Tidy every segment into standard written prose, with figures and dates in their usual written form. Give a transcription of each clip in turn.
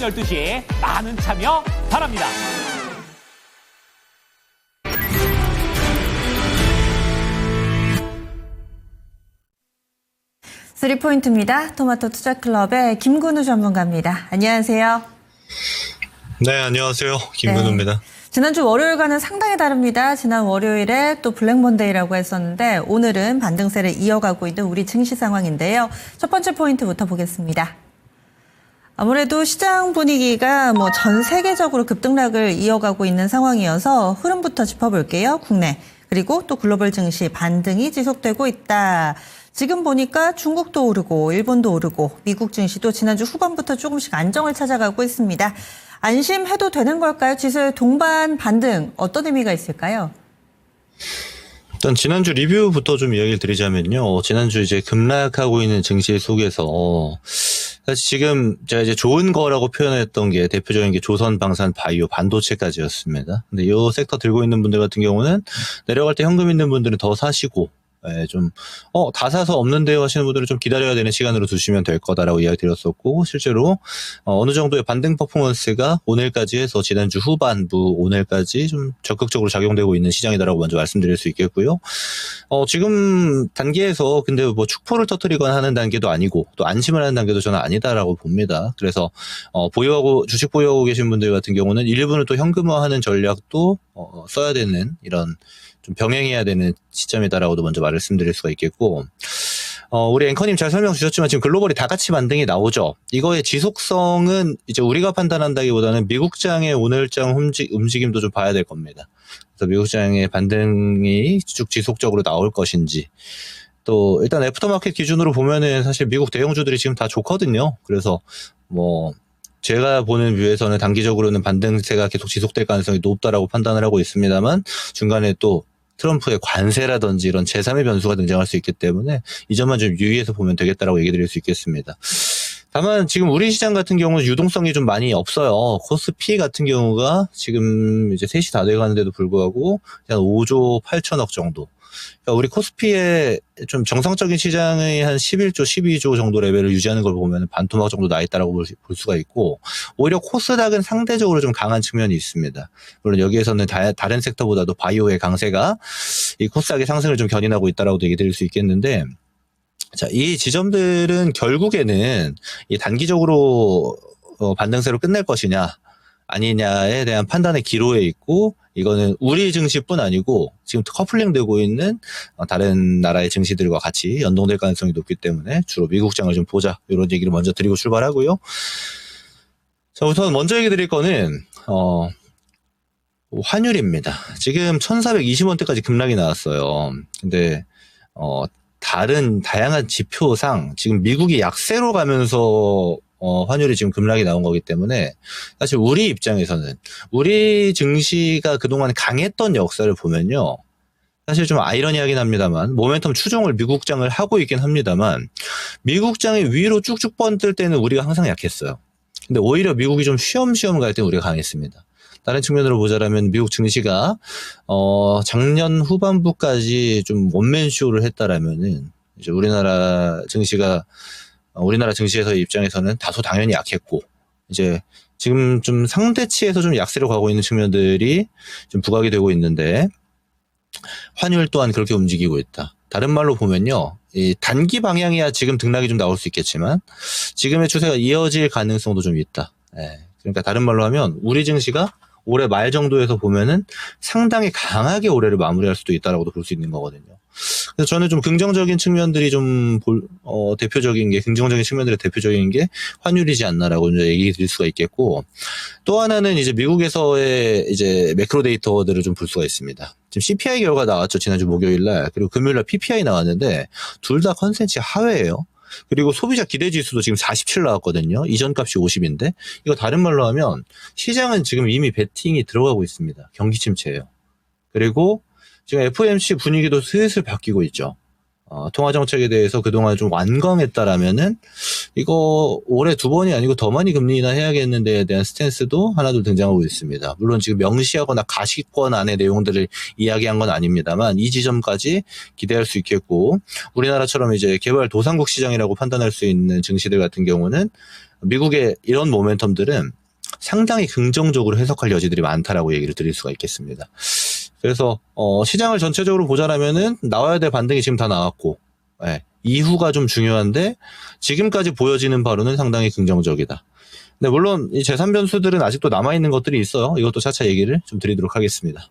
오전 12시에 많은 참여 바랍니다. 쓰리포인트입니다. 토마토 투자클럽의 김근우 전문가입니다. 안녕하세요. 네, 안녕하세요. 김근우입니다. 네. 지난주 월요일과는 상당히 다릅니다. 지난 월요일에 또 블랙먼데이라고 했었는데 오늘은 반등세를 이어가고 있는 우리 증시 상황인데요. 첫 번째 포인트부터 보겠습니다. 아무래도 시장 분위기가 전 세계적으로 급등락을 이어가고 있는 상황이어서 흐름부터 짚어볼게요. 국내 그리고 또 글로벌 증시 반등이 지속되고 있다. 지금 보니까 중국도 오르고 일본도 오르고 미국 증시도 지난주 후반부터 조금씩 안정을 찾아가고 있습니다. 안심해도 되는 걸까요? 지수의 동반 반등 어떤 의미가 있을까요? 일단 지난주 리뷰부터 좀 이야기를 드리자면요. 지난주 이제 급락하고 있는 증시 속에서 사실 지금 제가 이제 좋은 거라고 표현했던 게 대표적인 게 조선, 방산, 바이오, 반도체까지였습니다. 근데 이 섹터 들고 있는 분들 같은 경우는 내려갈 때 현금 있는 분들은 더 사시고 다 사서 없는데요 하시는 분들은 좀 기다려야 되는 시간으로 두시면 될 거다라고 이야기 드렸었고, 실제로 어느 정도의 반등 퍼포먼스가 오늘까지 해서 지난주 후반부 오늘까지 좀 적극적으로 작용되고 있는 시장이다라고 먼저 말씀드릴 수 있겠고요. 지금 단계에서 근데 축포를 터뜨리거나 하는 단계도 아니고 또 안심을 하는 단계도 저는 아니다라고 봅니다. 그래서 주식 보유하고 계신 분들 같은 경우는 일부는 또 현금화하는 전략도 써야 되는 이런 좀 병행해야 되는 시점이다라고도 먼저 말씀드릴 수가 있겠고, 우리 앵커님 잘 설명 주셨지만 지금 글로벌이 다 같이 반등이 나오죠. 이거의 지속성은 이제 우리가 판단한다기보다는 미국장의 오늘장 움직임도 좀 봐야 될 겁니다. 그래서 미국장의 반등이 쭉 지속적으로 나올 것인지, 또 일단 애프터마켓 기준으로 보면은 사실 미국 대형주들이 지금 다 좋거든요. 그래서 제가 보는 뷰에서는 단기적으로는 반등세가 계속 지속될 가능성이 높다라고 판단을 하고 있습니다만, 중간에 또 트럼프의 관세라든지 이런 제3의 변수가 등장할 수 있기 때문에 이 점만 좀 유의해서 보면 되겠다라고 얘기 드릴 수 있겠습니다. 다만 지금 우리 시장 같은 경우는 유동성이 좀 많이 없어요. 코스피 같은 경우가 지금 이제 3시 다 돼가는데도 불구하고 한 5조 8천억 정도. 그러니까 우리 코스피의 좀 정상적인 시장의 한 11조, 12조 정도 레벨을 유지하는 걸 보면 반토막 정도 나 있다라고 볼 수가 있고, 오히려 코스닥은 상대적으로 좀 강한 측면이 있습니다. 물론 여기에서는 다른 섹터보다도 바이오의 강세가 이 코스닥의 상승을 좀 견인하고 있다라고도 얘기 드릴 수 있겠는데, 자, 이 지점들은 결국에는 이 단기적으로 반등세로 끝낼 것이냐 아니냐에 대한 판단의 기로에 있고, 이거는 우리 증시뿐 아니고 지금 커플링 되고 있는 다른 나라의 증시들과 같이 연동될 가능성이 높기 때문에 주로 미국장을 좀 보자, 이런 얘기를 먼저 드리고 출발하고요. 자, 우선 먼저 얘기 드릴 거는 환율입니다. 지금 1420원대까지 급락이 나왔어요. 근데 다양한 지표상 지금 미국이 약세로 가면서 환율이 지금 급락이 나온 거기 때문에 사실 우리 입장에서는 우리 증시가 그동안 강했던 역사를 보면요, 사실 좀 아이러니하긴 합니다만 모멘텀 추종을 미국장을 하고 있긴 합니다만 미국장이 위로 쭉쭉 뻗을 때는 우리가 항상 약했어요. 근데 오히려 미국이 좀 쉬엄쉬엄 갈 때는 우리가 강했습니다. 다른 측면으로 보자라면 미국 증시가 작년 후반부까지 좀 원맨쇼를 했다라면은 이제 우리나라 증시에서의 입장에서는 다소 당연히 약했고, 이제 지금 좀 상대치에서 좀 약세로 가고 있는 측면들이 좀 부각이 되고 있는데, 환율 또한 그렇게 움직이고 있다. 다른 말로 보면요, 이 단기 방향이야 지금 등락이 좀 나올 수 있겠지만 지금의 추세가 이어질 가능성도 좀 있다. 그러니까 다른 말로 하면 우리 증시가 올해 말 정도에서 보면은 상당히 강하게 올해를 마무리할 수도 있다라고도 볼 수 있는 거거든요. 그래서 저는 좀 긍정적인 측면들이 긍정적인 측면들의 대표적인 게 환율이지 않나라고 이제 얘기 드릴 수가 있겠고, 또 하나는 이제 미국에서의 이제 매크로 데이터들을 좀 볼 수가 있습니다. 지금 CPI 결과 나왔죠. 지난주 목요일 날. 그리고 금요일 날 PPI 나왔는데 둘 다 컨센치 하회예요. 그리고 소비자 기대 지수도 지금 47 나왔거든요. 이전 값이 50인데 이거 다른 말로 하면 시장은 지금 이미 베팅이 들어가고 있습니다. 경기 침체예요. 그리고 지금 FOMC 분위기도 슬슬 바뀌고 있죠. 통화 정책에 대해서 그동안 좀 완강했다라면은 이거 올해 2번이 아니고 더 많이 금리 인하해야겠는 데에 대한 스탠스도 하나둘 등장하고 있습니다. 물론 지금 명시하거나 가시권 안의 내용들을 이야기한 건 아닙니다만 이 지점까지 기대할 수 있겠고, 우리나라처럼 이제 개발도상국 시장이라고 판단할 수 있는 증시들 같은 경우는 미국의 이런 모멘텀들은 상당히 긍정적으로 해석할 여지들이 많다라고 얘기를 드릴 수가 있겠습니다. 그래서 시장을 전체적으로 보자라면은 나와야 될 반등이 지금 다 나왔고, 예, 이후가 좀 중요한데 지금까지 보여지는 바로는 상당히 긍정적이다. 근데 물론 이 재산 변수들은 아직도 남아있는 것들이 있어요. 이것도 차차 얘기를 좀 드리도록 하겠습니다.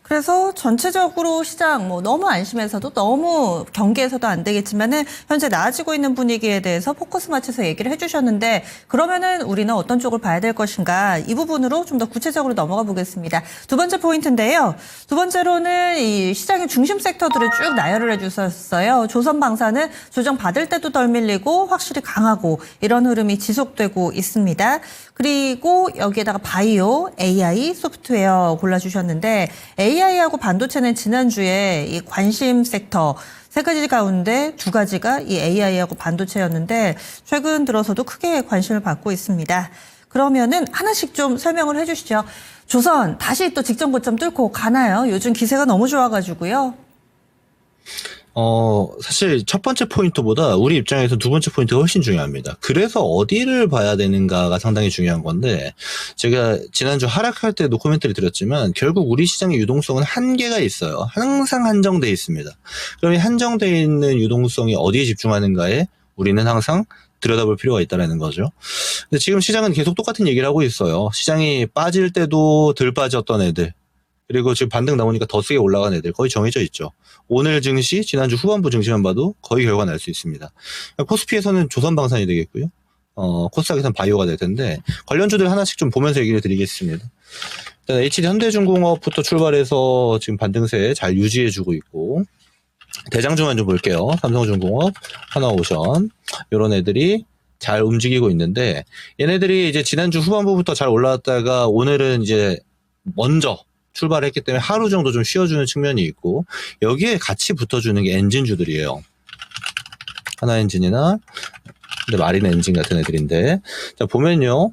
그래서 전체적으로 시장 너무 안심해서도 너무 경계해서도 안 되겠지만은 현재 나아지고 있는 분위기에 대해서 포커스 맞춰서 얘기를 해주셨는데, 그러면은 우리는 어떤 쪽을 봐야 될 것인가, 이 부분으로 좀 더 구체적으로 넘어가 보겠습니다. 두 번째 포인트인데요. 두 번째로는 이 시장의 중심 섹터들을 쭉 나열을 해주셨어요. 조선방사는 조정 받을 때도 덜 밀리고 확실히 강하고 이런 흐름이 지속되고 있습니다. 그리고 여기에다가 바이오, AI, 소프트웨어 골라주셨는데, AI하고 반도체는 지난주에 이 관심 섹터 3가지 가운데 2가지가 이 AI하고 반도체였는데 최근 들어서도 크게 관심을 받고 있습니다. 그러면은 하나씩 좀 설명을 해주시죠. 조선 다시 또 직전 고점 뚫고 가나요? 요즘 기세가 너무 좋아가지고요. 사실 첫 번째 포인트보다 우리 입장에서 두 번째 포인트가 훨씬 중요합니다. 그래서 어디를 봐야 되는가가 상당히 중요한 건데, 제가 지난주 하락할 때도 코멘트를 드렸지만 결국 우리 시장의 유동성은 한계가 있어요. 항상 한정돼 있습니다. 그럼 이 한정돼 있는 유동성이 어디에 집중하는가에 우리는 항상 들여다볼 필요가 있다는 거죠. 근데 지금 시장은 계속 똑같은 얘기를 하고 있어요. 시장이 빠질 때도 덜 빠졌던 애들, 그리고 지금 반등 나오니까 더 세게 올라간 애들 거의 정해져 있죠. 오늘 증시, 지난주 후반부 증시만 봐도 거의 결과 날 수 있습니다. 코스피에서는 조선방산이 되겠고요. 코스닥에서는 바이오가 될 텐데, 관련주들 하나씩 좀 보면서 얘기를 드리겠습니다. 일단 HD 현대중공업부터 출발해서 지금 반등세 잘 유지해주고 있고, 대장주만 좀 볼게요. 삼성중공업, 하나오션, 이런 애들이 잘 움직이고 있는데, 얘네들이 이제 지난주 후반부부터 잘 올라왔다가 오늘은 이제 먼저 출발했기 때문에 하루 정도 좀 쉬어주는 측면이 있고, 여기에 같이 붙어주는 게 엔진주들이에요. 하나엔진이나 마린 엔진 같은 애들인데, 자 보면요,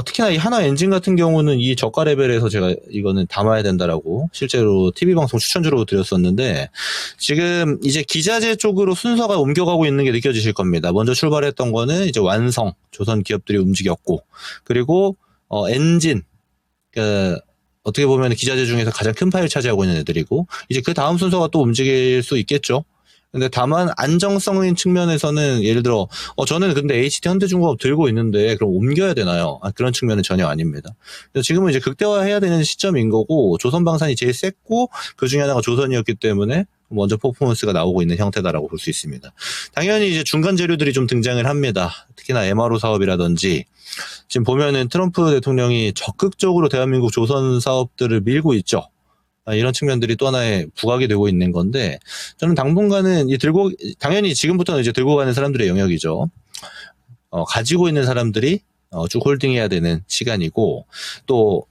특히나 이 하나 엔진 같은 경우는 이 저가 레벨에서 제가 이거는 담아야 된다라고 실제로 TV 방송 추천주로 드렸었는데, 지금 이제 기자재 쪽으로 순서가 옮겨가고 있는 게 느껴지실 겁니다. 먼저 출발했던 거는 이제 완성 조선 기업들이 움직였고, 그리고 엔진, 어떻게 보면 기자재 중에서 가장 큰 파일 차지하고 있는 애들이고, 이제 그 다음 순서가 또 움직일 수 있겠죠. 근데 다만 안정성인 측면에서는 예를 들어 저는 근데 HT 현대중공업 들고 있는데 그럼 옮겨야 되나요? 그런 측면은 전혀 아닙니다. 지금은 이제 극대화해야 되는 시점인 거고, 조선방산이 제일 셌고 그 중에 하나가 조선이었기 때문에 먼저 퍼포먼스가 나오고 있는 형태다라고 볼 수 있습니다. 당연히 이제 중간 재료들이 좀 등장을 합니다. 특히나 MRO 사업이라든지, 지금 보면은 트럼프 대통령이 적극적으로 대한민국 조선 사업들을 밀고 있죠. 이런 측면들이 또 하나의 부각이 되고 있는 건데, 저는 당분간은 당연히 지금부터는 이제 들고 가는 사람들의 영역이죠. 가지고 있는 사람들이 쭉 홀딩해야 되는 시간이고, 또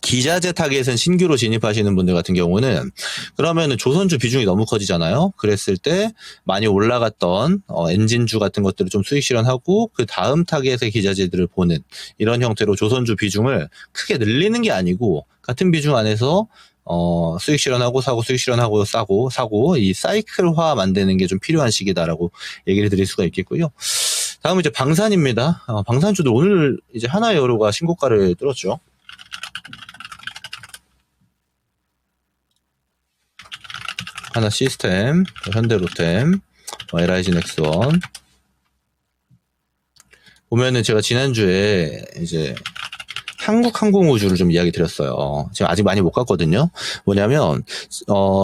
기자재 타겟은 신규로 진입하시는 분들 같은 경우는 그러면은 조선주 비중이 너무 커지잖아요. 그랬을 때 많이 올라갔던 엔진주 같은 것들을 좀 수익 실현하고 그 다음 타겟의 기자재들을 보는 이런 형태로 조선주 비중을 크게 늘리는 게 아니고, 같은 비중 안에서 수익 실현하고 사고, 수익 실현하고 싸고 사고, 이 사이클화 만드는 게 좀 필요한 시기다라고 얘기를 드릴 수가 있겠고요. 다음은 이제 방산입니다. 방산주들 오늘 이제 하나여로가 신고가를 뚫었죠. 하나 시스템, 현대로템, LIG 넥스원. 보면은 제가 지난주에 이제 한국항공우주를 좀 이야기 드렸어요. 지금 아직 많이 못 갔거든요. 뭐냐면,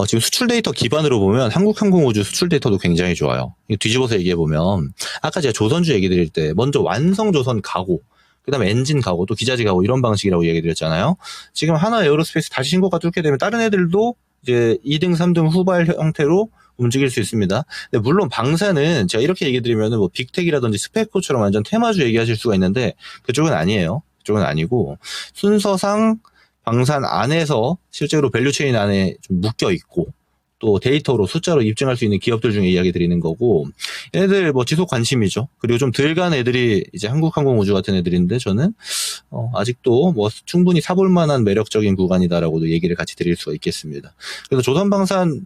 지금 수출 데이터 기반으로 보면 한국항공우주 수출 데이터도 굉장히 좋아요. 뒤집어서 얘기해보면, 아까 제가 조선주 얘기 드릴 때, 먼저 완성조선 가고, 그 다음에 엔진 가고, 또 기자재 가고, 이런 방식이라고 얘기 드렸잖아요. 지금 하나 에어로스페이스 다시 신고가 뚫게 되면 다른 애들도 이제 2등, 3등 후발 형태로 움직일 수 있습니다. 근데 물론 방사는 제가 이렇게 얘기 드리면은 뭐 빅텍이라든지 스페코처럼 완전 테마주 얘기하실 수가 있는데, 그쪽은 아니에요. 그쪽은 아니고, 순서상 방산 안에서 실제로 밸류체인 안에 좀 묶여 있고, 또 데이터로 숫자로 입증할 수 있는 기업들 중에 이야기 드리는 거고, 얘네들 뭐 지속 관심이죠. 그리고 좀 덜 간 애들이 이제 한국항공우주 같은 애들인데, 저는 아직도 뭐 충분히 사볼 만한 매력적인 구간이다라고도 얘기를 같이 드릴 수가 있겠습니다. 그래서 조선방산,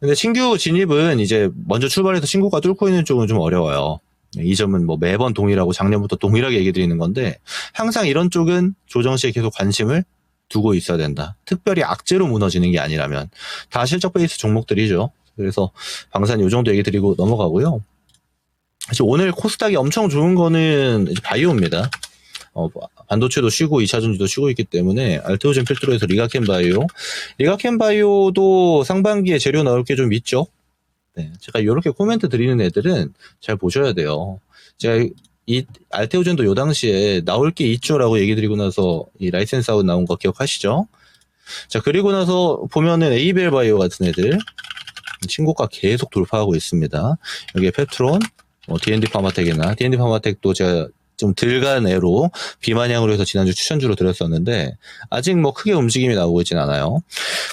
근데 신규 진입은 이제 먼저 출발해서 신고가 뚫고 있는 쪽은 좀 어려워요. 이 점은 뭐 매번 동일하고 작년부터 동일하게 얘기 드리는 건데, 항상 이런 쪽은 조정 시에 계속 관심을 두고 있어야 된다. 특별히 악재로 무너지는 게 아니라면. 다 실적 베이스 종목들이죠. 그래서 방산 요 정도 얘기 드리고 넘어가고요. 사실 오늘 코스닥이 엄청 좋은 거는 이제 바이오입니다. 반도체도 쉬고 2차전지도 쉬고 있기 때문에 알테오젠 필두로 해서 리가켄바이오. 리가켄바이오도 상반기에 재료 나올 게 좀 있죠. 네, 제가 이렇게 코멘트 드리는 애들은 잘 보셔야 돼요. 제가 이 알테오젠도 요 당시에 나올 게 있죠라고 얘기 드리고 나서 이 라이센스 아웃 나온 거 기억하시죠? 자, 그리고 나서 보면은 에이벨 바이오 같은 애들 신고가 계속 돌파하고 있습니다. 여기에 페트론, D&D 파마텍이나 D&D 파마텍도 제가 좀 덜간 애로 비만향으로 해서 지난주 추천주로 드렸었는데 아직 뭐 크게 움직임이 나오고 있진 않아요.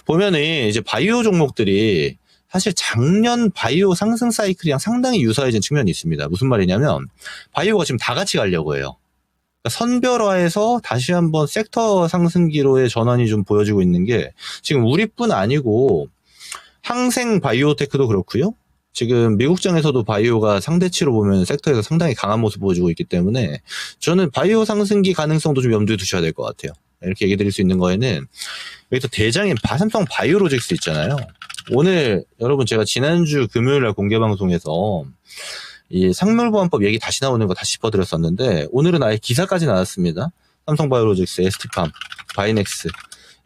보면은 이제 바이오 종목들이 사실 작년 바이오 상승 사이클이랑 상당히 유사해진 측면이 있습니다. 무슨 말이냐면 바이오가 지금 다 같이 가려고 해요. 그러니까 선별화해서 다시 한번 섹터 상승기로의 전환이 좀 보여지고 있는 게 지금 우리뿐 아니고 항생 바이오테크도 그렇고요. 지금 미국장에서도 바이오가 상대치로 보면 섹터에서 상당히 강한 모습 보여주고 있기 때문에 저는 바이오 상승기 가능성도 좀 염두에 두셔야 될 것 같아요. 이렇게 얘기 드릴 수 있는 거에는 여기서 대장인 삼성 바이오로직스 있잖아요. 오늘 여러분 제가 지난주 금요일날 공개방송에서 이 상물보안법 얘기 다시 나오는 거 다시 짚어드렸었는데 오늘은 아예 기사까지 나왔습니다. 삼성 바이오로직스, ST팜, 바이넥스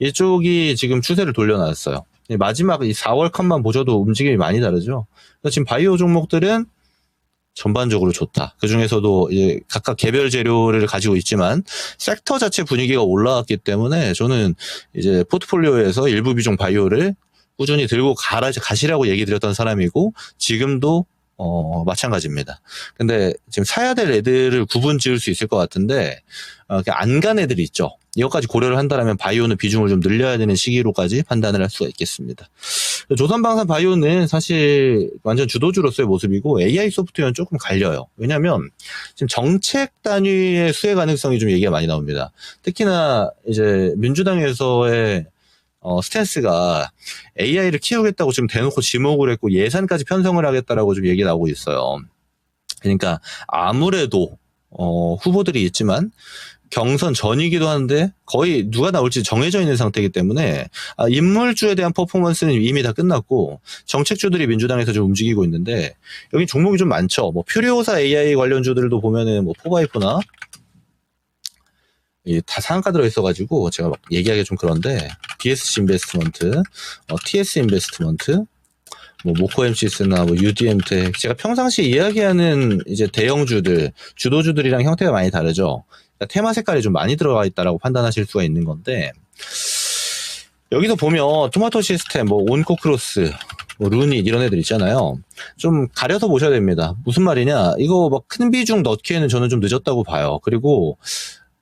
이쪽이 지금 추세를 돌려놨어요. 마지막 이 4월 컷만 보셔도 움직임이 많이 다르죠. 그래서 지금 바이오 종목들은 전반적으로 좋다. 그 중에서도 이제 각각 개별 재료를 가지고 있지만 섹터 자체 분위기가 올라왔기 때문에 저는 이제 포트폴리오에서 일부 비중 바이오를 꾸준히 들고 가시라고 얘기 드렸던 사람이고 지금도 마찬가지입니다. 근데 지금 사야 될 애들을 구분 지을 수 있을 것 같은데 안 간 애들이 있죠. 이것까지 고려를 한다면 바이오는 비중을 좀 늘려야 되는 시기로까지 판단을 할 수가 있겠습니다. 조선방산 바이오는 사실 완전 주도주로서의 모습이고 AI 소프트웨어는 조금 갈려요. 왜냐하면 지금 정책 단위의 수혜 가능성이 좀 얘기가 많이 나옵니다. 특히나 이제 민주당에서의 스탠스가 AI를 키우겠다고 지금 대놓고 지목을 했고 예산까지 편성을 하겠다라고 좀 얘기 나오고 있어요. 그러니까 아무래도 후보들이 있지만 경선 전이기도 한데 거의 누가 나올지 정해져 있는 상태이기 때문에 인물주에 대한 퍼포먼스는 이미 다 끝났고 정책주들이 민주당에서 좀 움직이고 있는데 여기 종목이 좀 많죠. 뭐 퓨리오사 AI 관련주들도 보면은 뭐 포바이프나 다 상한가 들어있어가지고 제가 막 얘기하기 좀 그런데 BSC 인베스트먼트, TS 인베스트먼트, 뭐 모코 MCS나 뭐 UDM텍 제가 평상시 이야기하는 이제 대형주들, 주도주들이랑 형태가 많이 다르죠. 그러니까 테마 색깔이 좀 많이 들어가 있다라고 판단하실 수가 있는 건데 여기서 보면 토마토 시스템, 뭐 온코크로스, 뭐 루닛 이런 애들 있잖아요. 좀 가려서 보셔야 됩니다. 무슨 말이냐? 이거 막 큰 비중 넣기에는 저는 좀 늦었다고 봐요. 그리고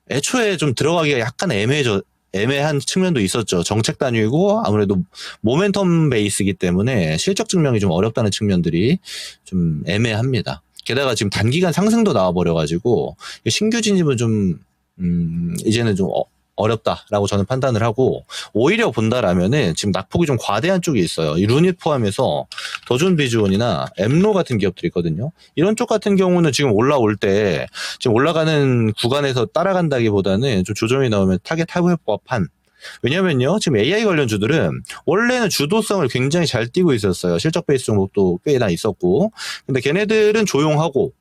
애초에 좀 들어가기가 약간 애매한 측면도 있었죠. 정책 단위고 아무래도 모멘텀 베이스이기 때문에 실적 증명이 좀 어렵다는 측면들이 좀 애매합니다. 게다가 지금 단기간 상승도 나와버려가지고 신규 진입은 좀 이제는 좀 어렵다라고 저는 판단을 하고 오히려 본다라면은 지금 낙폭이 좀 과대한 쪽이 있어요. 이 루닛 포함해서 더존 비즈온이나 엠로 같은 기업들이 있거든요. 이런 쪽 같은 경우는 지금 올라올 때 지금 올라가는 구간에서 따라간다기보다는 좀 조정이 나오면 타겟 타볼 법한. 왜냐면요, 지금 AI 관련주들은 원래는 주도성을 굉장히 잘 띄고 있었어요. 실적 베이스 종목도 꽤나 있었고. 근데 걔네들은 조용하고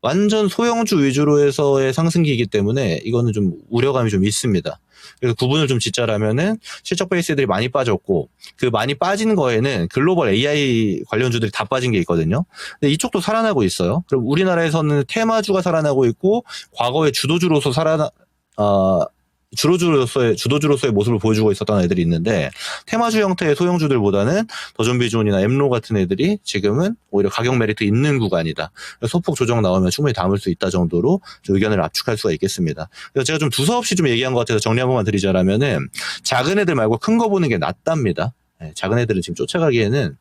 완전 소형주 위주로 해서의 상승기이기 때문에 이거는 좀 우려감이 좀 있습니다. 그래서 구분을 좀 짓자라면은 실적 베이스들이 많이 빠졌고 그 많이 빠진 거에는 글로벌 AI 관련주들이 다 빠진 게 있거든요. 근데 이쪽도 살아나고 있어요. 그럼 우리나라에서는 테마주가 살아나고 있고 과거에 주도주로서 주도주로서의 모습을 보여주고 있었던 애들이 있는데 테마주 형태의 소형주들보다는 더존비존이나 엠로 같은 애들이 지금은 오히려 가격 메리트 있는 구간이다. 소폭 조정 나오면 충분히 담을 수 있다 정도로 좀 의견을 압축할 수가 있겠습니다. 그래서 제가 좀 두서없이 좀 얘기한 것 같아서 정리 한 번만 드리자라면은 작은 애들 말고 큰 거 보는 게 낫답니다. 작은 애들은 지금 쫓아가기에는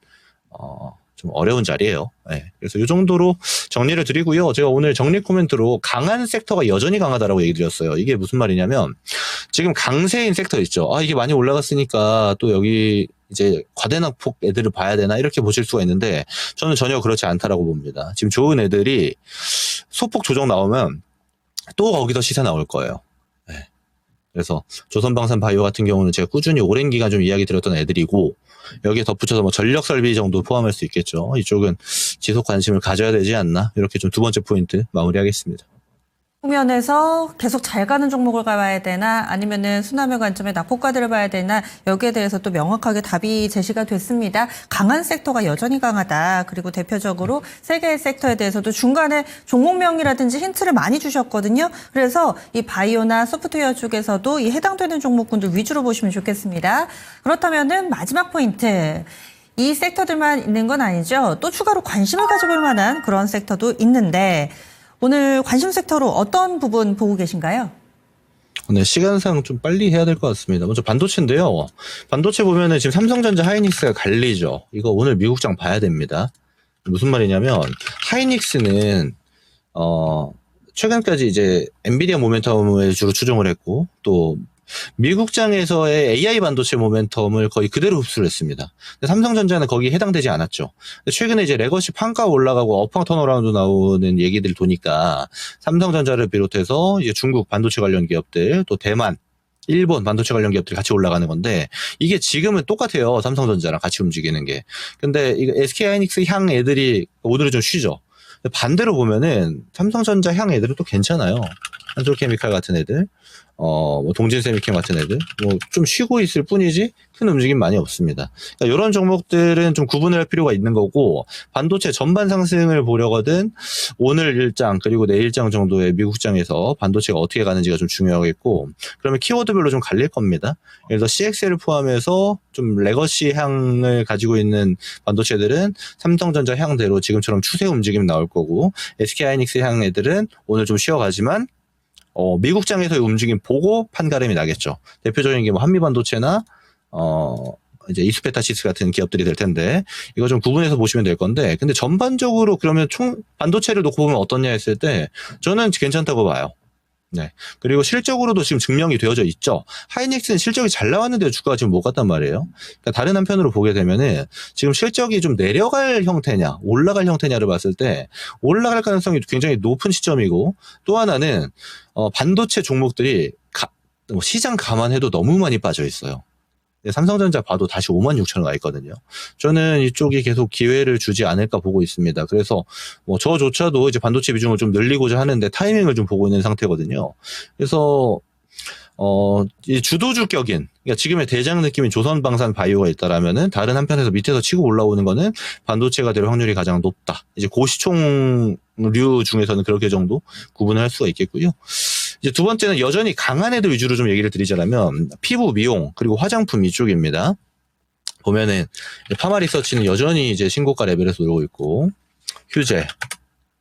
좀 어려운 자리예요. 그래서 이 정도로 정리를 드리고요. 제가 오늘 정리 코멘트로 강한 섹터가 여전히 강하다라고 얘기 드렸어요. 이게 무슨 말이냐면 지금 강세인 섹터 있죠. 이게 많이 올라갔으니까 또 여기 이제 과대낙폭 애들을 봐야 되나 이렇게 보실 수가 있는데 저는 전혀 그렇지 않다라고 봅니다. 지금 좋은 애들이 소폭 조정 나오면 또 거기서 시세 나올 거예요. 그래서 조선방산 바이오 같은 경우는 제가 꾸준히 오랜 기간 좀 이야기 드렸던 애들이고 여기에 덧붙여서 뭐 전력 설비 정도 포함할 수 있겠죠. 이쪽은 지속 관심을 가져야 되지 않나 이렇게 좀 두 번째 포인트 마무리하겠습니다. 측면에서 계속 잘 가는 종목을 가봐야 되나 아니면은 순환매 관점의 낙폭과들을 봐야 되나 여기에 대해서 또 명확하게 답이 제시가 됐습니다. 강한 섹터가 여전히 강하다. 그리고 대표적으로 세 개의 섹터에 대해서도 중간에 종목명이라든지 힌트를 많이 주셨거든요. 그래서 이 바이오나 소프트웨어 쪽에서도 이 해당되는 종목군들 위주로 보시면 좋겠습니다. 그렇다면은 마지막 포인트. 이 섹터들만 있는 건 아니죠. 또 추가로 관심을 가져볼 만한 그런 섹터도 있는데 오늘 관심 섹터로 어떤 부분 보고 계신가요? 네, 시간상 좀 빨리 해야 될 것 같습니다. 먼저 반도체인데요. 반도체 보면은 지금 삼성전자 하이닉스가 갈리죠. 이거 오늘 미국장 봐야 됩니다. 무슨 말이냐면 하이닉스는 최근까지 이제 엔비디아 모멘텀을 주로 추종을 했고 또 미국장에서의 AI 반도체 모멘텀을 거의 그대로 흡수를 했습니다. 근데 삼성전자는 거기에 해당되지 않았죠. 최근에 이제 레거시 판가 올라가고 업황 턴어라운드 나오는 얘기들 도니까 삼성전자를 비롯해서 이제 중국 반도체 관련 기업들 또 대만 일본 반도체 관련 기업들이 같이 올라가는 건데 이게 지금은 똑같아요. 삼성전자랑 같이 움직이는 게. 근데 이거 SK하이닉스 향 애들이 오늘은 좀 쉬죠. 반대로 보면은 삼성전자 향 애들은 또 괜찮아요. 한솔케미칼 같은 애들, 뭐 동진세미캠 같은 애들, 뭐 좀 쉬고 있을 뿐이지 큰 움직임 많이 없습니다. 그러니까 이런 종목들은 좀 구분을 할 필요가 있는 거고 반도체 전반 상승을 보려거든 오늘 일장 그리고 내일 일장 정도의 미국장에서 반도체가 어떻게 가는지가 좀 중요하겠고 그러면 키워드별로 좀 갈릴 겁니다. 예를 들어 CXL 포함해서 좀 레거시 향을 가지고 있는 반도체들은 삼성전자 향대로 지금처럼 추세 움직임 나올 거고 SK하이닉스 향 애들은 오늘 좀 쉬어가지만 미국장에서의 움직임 보고 판가름이 나겠죠. 대표적인 게 뭐 한미반도체나 이제 이스페타시스 같은 기업들이 될 텐데 이거 좀 구분해서 보시면 될 건데 근데 전반적으로 그러면 총 반도체를 놓고 보면 어떻냐 했을 때 저는 괜찮다고 봐요. 네. 그리고 실적으로도 지금 증명이 되어져 있죠. 하이닉스는 실적이 잘 나왔는데 주가가 지금 못 갔단 말이에요. 그러니까 다른 한편으로 보게 되면은 지금 실적이 좀 내려갈 형태냐, 올라갈 형태냐를 봤을 때 올라갈 가능성이 굉장히 높은 시점이고 또 하나는 반도체 종목들이 시장 감안해도 너무 많이 빠져 있어요. 삼성전자 봐도 다시 56,000원 가 있거든요. 저는 이쪽이 계속 기회를 주지 않을까 보고 있습니다. 그래서 뭐 저조차도 이제 반도체 비중을 좀 늘리고자 하는데 타이밍을 좀 보고 있는 상태거든요. 그래서 이 주도주격인 그러니까 지금의 대장 느낌인 조선방산 바이오가 있다라면은 다른 한편에서 밑에서 치고 올라오는 거는 반도체가 될 확률이 가장 높다. 이제 고시총류 중에서는 그렇게 정도 구분을 할 수가 있겠고요. 이제 두 번째는 여전히 강한 애들 위주로 좀 얘기를 드리자면 피부 미용 그리고 화장품 이쪽입니다. 보면은 파마 리서치는 여전히 이제 신고가 레벨에서 놀고 있고 휴재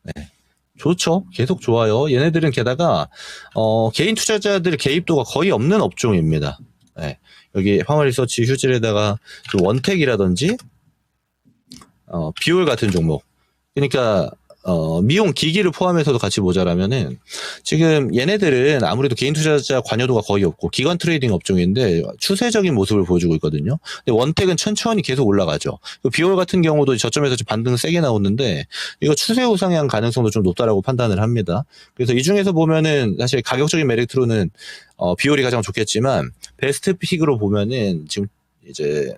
네. 좋죠. 계속 좋아요. 얘네들은 게다가 개인 투자자들 개입도가 거의 없는 업종입니다. 네. 여기 파마 리서치 휴재에다가 원택이라든지 비올 같은 종목 그러니까 미용 기기를 포함해서도 같이 보자라면은 지금 얘네들은 아무래도 개인 투자자 관여도가 거의 없고 기관 트레이딩 업종인데 추세적인 모습을 보여주고 있거든요. 근데 원택은 천천히 계속 올라가죠. 비올 같은 경우도 저점에서 반등 세게 나오는데 이거 추세 우상향 가능성도 좀 높다라고 판단을 합니다. 그래서 이 중에서 보면은 사실 가격적인 메리트로는 비올이 가장 좋겠지만 베스트 픽으로 보면은 지금 이제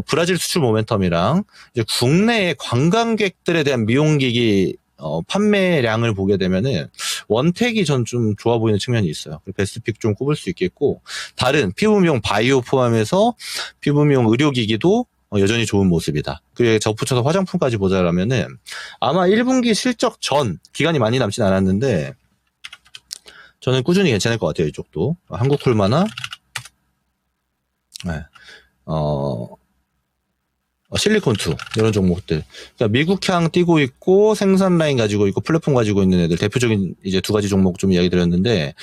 브라질 수출 모멘텀이랑 이제 국내의 관광객들에 대한 미용기기 판매량을 보게 되면은 원택이 전 좀 좋아 보이는 측면이 있어요. 베스트픽 좀 꼽을 수 있겠고 다른 피부미용 바이오 포함해서 피부미용 의료기기도 여전히 좋은 모습이다. 그에 접붙여서 화장품까지 보자라면은 아마 1분기 실적 전 기간이 많이 남진 않았는데 저는 꾸준히 괜찮을 것 같아요. 이쪽도 한국콜마나 네. 실리콘2 이런 종목들. 그러니까 미국향 띄고 있고 생산 라인 가지고 있고 플랫폼 가지고 있는 애들 대표적인 이제 두 가지 종목 좀 이야기 드렸는데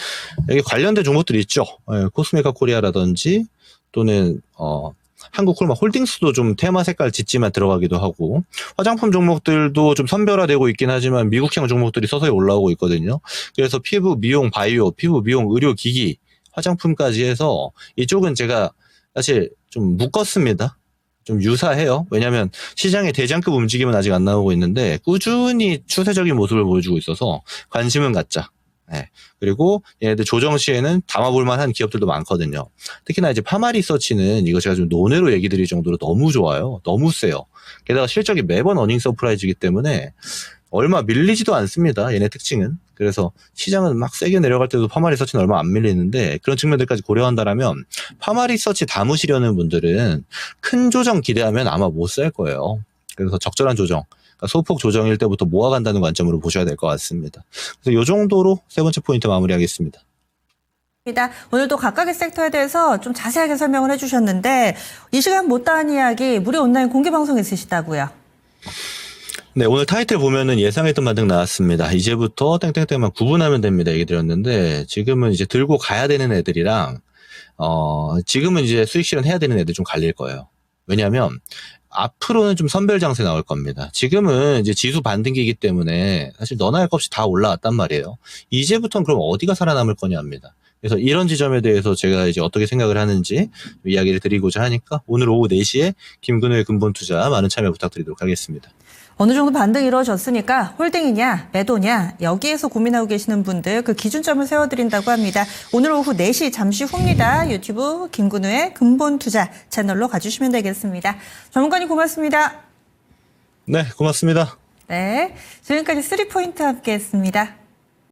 여기 관련된 종목들이 있죠. 코스메카 코리아라든지 또는 한국콜마 홀딩스도 좀 테마 색깔 짙지만 들어가기도 하고 화장품 종목들도 좀 선별화되고 있긴 하지만 미국형 종목들이 서서히 올라오고 있거든요. 그래서 피부 미용 바이오, 피부 미용 의료 기기, 화장품까지 해서 이쪽은 제가 사실 좀 묶었습니다. 좀 유사해요. 왜냐하면 시장의 대장급 움직임은 아직 안 나오고 있는데 꾸준히 추세적인 모습을 보여주고 있어서 관심은 갖자. 네. 그리고 얘네들 조정 시에는 담아볼 만한 기업들도 많거든요. 특히나 이제 파마리서치는 이거 제가 좀 논외로 얘기 드릴 정도로 너무 좋아요. 너무 세요. 게다가 실적이 매번 어닝 서프라이즈이기 때문에 얼마 밀리지도 않습니다. 얘네 특징은. 그래서 시장은 막 세게 내려갈 때도 파마리서치는 얼마 안 밀리는데 그런 측면들까지 고려한다라면 파마리서치 담으시려는 분들은 큰 조정 기대하면 아마 못 살 거예요. 그래서 적절한 조정, 그러니까 소폭 조정일 때부터 모아간다는 관점으로 보셔야 될 것 같습니다. 그래서 이 정도로 세 번째 포인트 마무리하겠습니다. 오늘도 각각의 섹터에 대해서 좀 자세하게 설명을 해주셨는데 이 시간 못다한 이야기 무료 온라인 공개 방송 있으시다고요? 네, 오늘 타이틀 보면은 예상했던 반등 나왔습니다. 이제부터 땡땡땡만 구분하면 됩니다. 얘기 드렸는데, 지금은 이제 들고 가야 되는 애들이랑, 지금은 이제 수익 실현해야 되는 애들 좀 갈릴 거예요. 왜냐면, 앞으로는 좀 선별 장세 나올 겁니다. 지금은 이제 지수 반등기이기 때문에 사실 너나 할 것 없이 다 올라왔단 말이에요. 이제부터는 그럼 어디가 살아남을 거냐 합니다. 그래서 이런 지점에 대해서 제가 이제 어떻게 생각을 하는지 이야기를 드리고자 하니까 오늘 오후 4시에 김근우의 근본 투자 많은 참여 부탁드리도록 하겠습니다. 어느 정도 반등이 이루어졌으니까 홀딩이냐 매도냐 여기에서 고민하고 계시는 분들 그 기준점을 세워드린다고 합니다. 오늘 오후 4시 잠시 후입니다. 유튜브 김근우의 근본투자 채널로 가주시면 되겠습니다. 전문가님 고맙습니다. 네, 고맙습니다. 네, 지금까지 3포인트 함께했습니다.